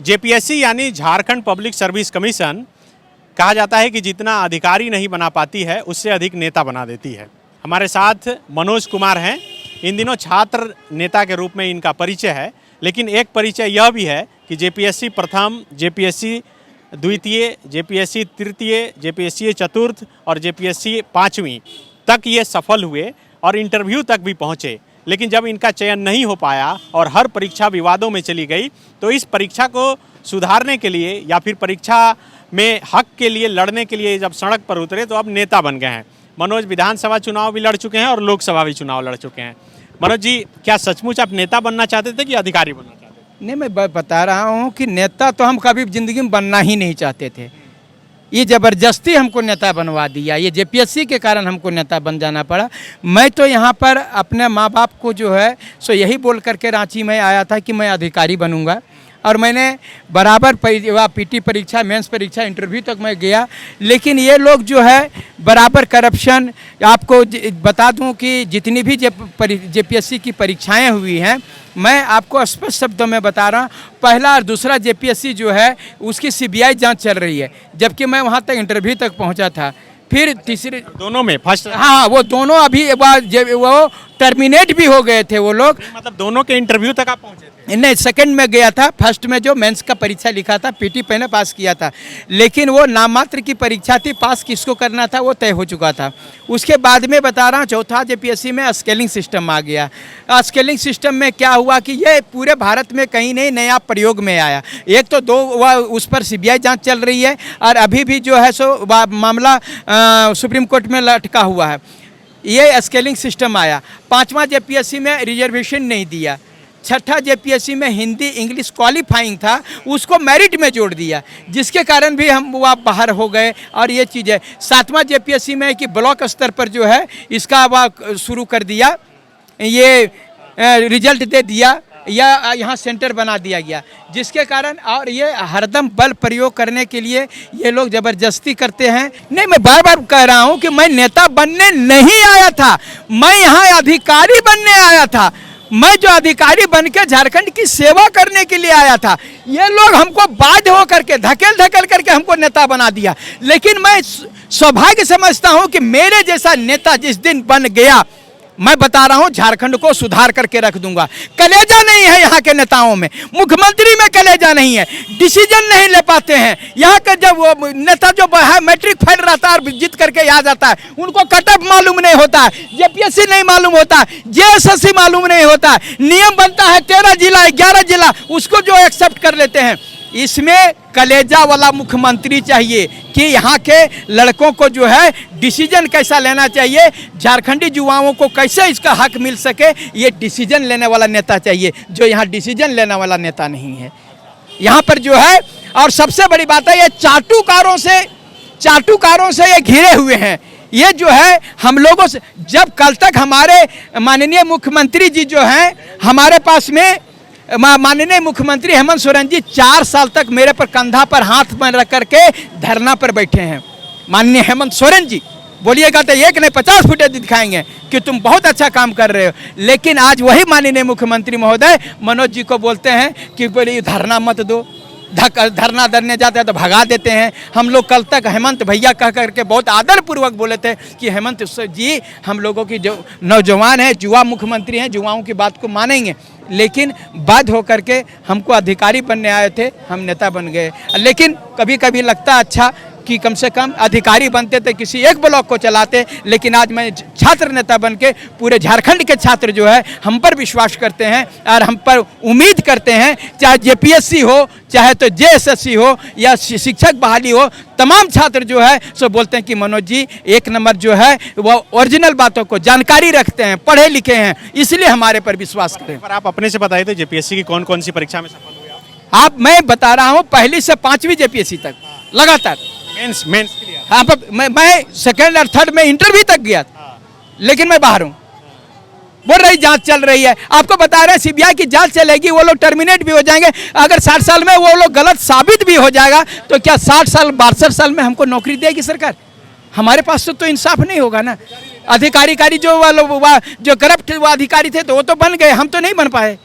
JPSC यानी Jharkhand public service commission कहा जाता है कि जितना अधिकारी नहीं बना पाती है उससे अधिक नेता बना देती है। हमारे साथ मनोज कुमार हैं। इन दिनों छात्र नेता के रूप में इनका परिचय है, लेकिन एक परिचय यह भी है कि जेपीएससी प्रथम, जेपीएससी द्वितीय, जेपीएससी तृतीय, जेपीएससी चतुर्थ और जेपीएससी पाँचवीं तक ये सफल हुए और इंटरव्यू तक भी पहुँचे। लेकिन जब इनका चयन नहीं हो पाया और हर परीक्षा विवादों में चली गई, तो इस परीक्षा को सुधारने के लिए या फिर परीक्षा में हक के लिए लड़ने के लिए जब सड़क पर उतरे तो अब नेता बन गए हैं। मनोज विधानसभा चुनाव भी लड़ चुके हैं और लोकसभा भी चुनाव लड़ चुके हैं। मनोज जी, क्या सचमुच आप नेता बनना चाहते थे कि अधिकारी बनना चाहते थे? नहीं, मैं बता रहा हूँ कि नेता तो हम कभी ज़िंदगी में बनना ही नहीं चाहते थे। ये ज़बरदस्ती हमको नेता बनवा दिया, ये जेपीएससी के कारण हमको नेता बन जाना पड़ा। मैं तो यहाँ पर अपने माँ बाप को जो है सो यही बोल करके रांची में आया था कि मैं अधिकारी बनूंगा, और मैंने बराबर पीटी परीक्षा, मेंस परीक्षा, इंटरव्यू तक मैं गया। लेकिन ये लोग जो है बराबर करप्शन, आपको बता दूं कि जितनी भी जेपीएससी की परीक्षाएं हुई हैं, मैं आपको स्पष्ट शब्दों में बता रहा हूँ, पहला और दूसरा जेपीएससी जो है उसकी सीबीआई जांच चल रही है, जबकि मैं वहाँ तक इंटरव्यू तक पहुँचा था। फिर तीसरे दोनों में फर्स्ट, हाँ, वो दोनों अभी वो टर्मिनेट भी हो गए थे वो लोग। मतलब दोनों के इंटरव्यू तक आप पहुँचे थे? नहीं, सेकंड में गया था। फर्स्ट में जो मेंस का परीक्षा लिखा था, पीटी मैंने पास किया था, लेकिन वो नाममात्र की परीक्षा थी, पास किसको करना था वो तय हो चुका था। उसके बाद में बता रहा हूँ, चौथा जेपीएससी में स्केलिंग सिस्टम आ गया। स्केलिंग सिस्टम में क्या हुआ कि ये पूरे भारत में कहीं नहीं नया प्रयोग में आया। एक तो उस पर सीबीआई जांच चल रही है, और अभी भी जो है सो मामला सुप्रीम कोर्ट में लटका हुआ है। ये स्केलिंग सिस्टम आया। पाँचवा जेपीएससी में रिजर्वेशन नहीं दिया। छठा जेपीएससी में हिंदी इंग्लिश क्वालिफाइंग था, उसको मेरिट में जोड़ दिया, जिसके कारण भी हम वहाँ बाहर हो गए। और ये चीज़ है। सातवां जेपीएससी में कि ब्लॉक स्तर पर जो है इसका वह शुरू कर दिया, ये रिजल्ट दे दिया, या यहाँ सेंटर बना दिया गया, जिसके कारण और ये हरदम बल प्रयोग करने के लिए ये लोग ज़बरदस्ती करते हैं। नहीं, मैं बार बार कह रहा हूँ कि मैं नेता बनने नहीं आया था, मैं यहाँ अधिकारी बनने आया था। मैं जो अधिकारी बन के झारखंड की सेवा करने के लिए आया था, ये लोग हमको बाध्य होकर के धकेल करके हमको नेता बना दिया। लेकिन मैं सौभाग्य समझता हूँ कि मेरे जैसा नेता जिस दिन बन गया, मैं बता रहा हूं झारखंड को सुधार करके रख दूंगा। कलेजा नहीं है यहाँ के नेताओं में, मुख्यमंत्री में कलेजा नहीं है, डिसीजन नहीं ले पाते हैं। यहाँ के जब वो नेता जो है मैट्रिक फेल रहता है और जीत करके आ जाता है, उनको कटअप मालूम नहीं होता है, जेपीएससी नहीं मालूम होता, जेएसएससी मालूम नहीं होता। नियम बनता है 13 जिला 11 जिला, उसको जो एक्सेप्ट कर लेते हैं। इसमें कलेजा वाला मुख्यमंत्री चाहिए कि यहाँ के लड़कों को जो है डिसीजन कैसा लेना चाहिए, झारखंडी युवाओं को कैसे इसका हक मिल सके, ये डिसीजन लेने वाला नेता चाहिए, जो यहाँ डिसीजन लेने वाला नेता नहीं है यहाँ पर जो है। और सबसे बड़ी बात है, ये चाटुकारों से ये घिरे हुए हैं। ये जो है हम लोगों से, जब कल तक हमारे माननीय मुख्यमंत्री जी जो हैं हमारे पास में, माननीय मुख्यमंत्री हेमंत सोरेन जी 4 साल तक मेरे पर कंधा पर हाथ में रख करके धरना पर बैठे हैं। माननीय हेमंत सोरेन जी बोलिएगा तो एक नहीं 50 फुटेज दिखाएंगे कि तुम बहुत अच्छा काम कर रहे हो। लेकिन आज वही माननीय मुख्यमंत्री महोदय मनोज जी को बोलते हैं कि बोलिए धरना मत दो, धरना धरने जाते हैं तो भगा देते हैं। हम लोग कल तक हेमंत भैया कह करके बहुत आदरपूर्वक बोले थे कि हेमंत जी हम लोगों की जो नौजवान हैं, युवा मुख्यमंत्री हैं, युवाओं की बात को मानेंगे। लेकिन बाध्य होकर के हमको अधिकारी बनने आए थे, हम नेता बन गए। लेकिन कभी कभी लगता अच्छा कि कम से कम अधिकारी बनते थे, किसी एक ब्लॉक को चलाते। लेकिन आज मैं छात्र नेता बन के पूरे झारखंड के छात्र जो है हम पर विश्वास करते हैं और हम पर उम्मीद करते हैं, चाहे जेपीएससी हो, चाहे तो जेएसएससी हो या शिक्षक बहाली हो, तमाम छात्र जो है सो बोलते हैं कि मनोज जी एक नंबर जो है वो ओरिजिनल बातों को जानकारी रखते हैं, पढ़े लिखे हैं, इसलिए हमारे पर विश्वास करें। पर आप अपने से बताइए तो जेपीएससी की कौन कौन सी परीक्षा में सफल हुए आप? मैं बता रहा हूँ पहली से 5वीं जेपीएससी तक लगातार मेंस हाँ, मैं सेकेंड और थर्ड में इंटरव्यू तक गया था। लेकिन मैं बाहर हूँ। बोल रही जांच चल रही है, आपको बता रहे हैं सीबीआई की जांच चलेगी, वो लोग टर्मिनेट भी हो जाएंगे। अगर 60 साल में वो लोग गलत साबित भी हो जाएगा तो क्या 60 साल 62 साल में हमको नौकरी देगी सरकार? हमारे पास तो इंसाफ नहीं होगा ना। अधिकारी जो करप्ट अधिकारी थे तो वो तो बन गए, हम तो नहीं बन पाए,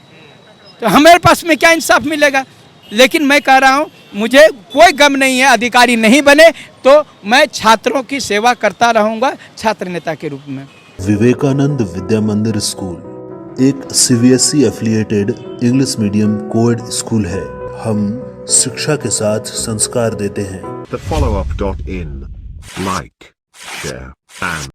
तो हमारे पास में क्या इंसाफ मिलेगा? लेकिन मैं कह रहा हूँ मुझे कोई गम नहीं है, अधिकारी नहीं बने तो मैं छात्रों की सेवा करता रहूँगा छात्र नेता के रूप में। विवेकानंद विद्या मंदिर स्कूल एक CBSE affiliated English medium coed school है। हम शिक्षा के साथ संस्कार देते हैं। The followup.in. Like, share, and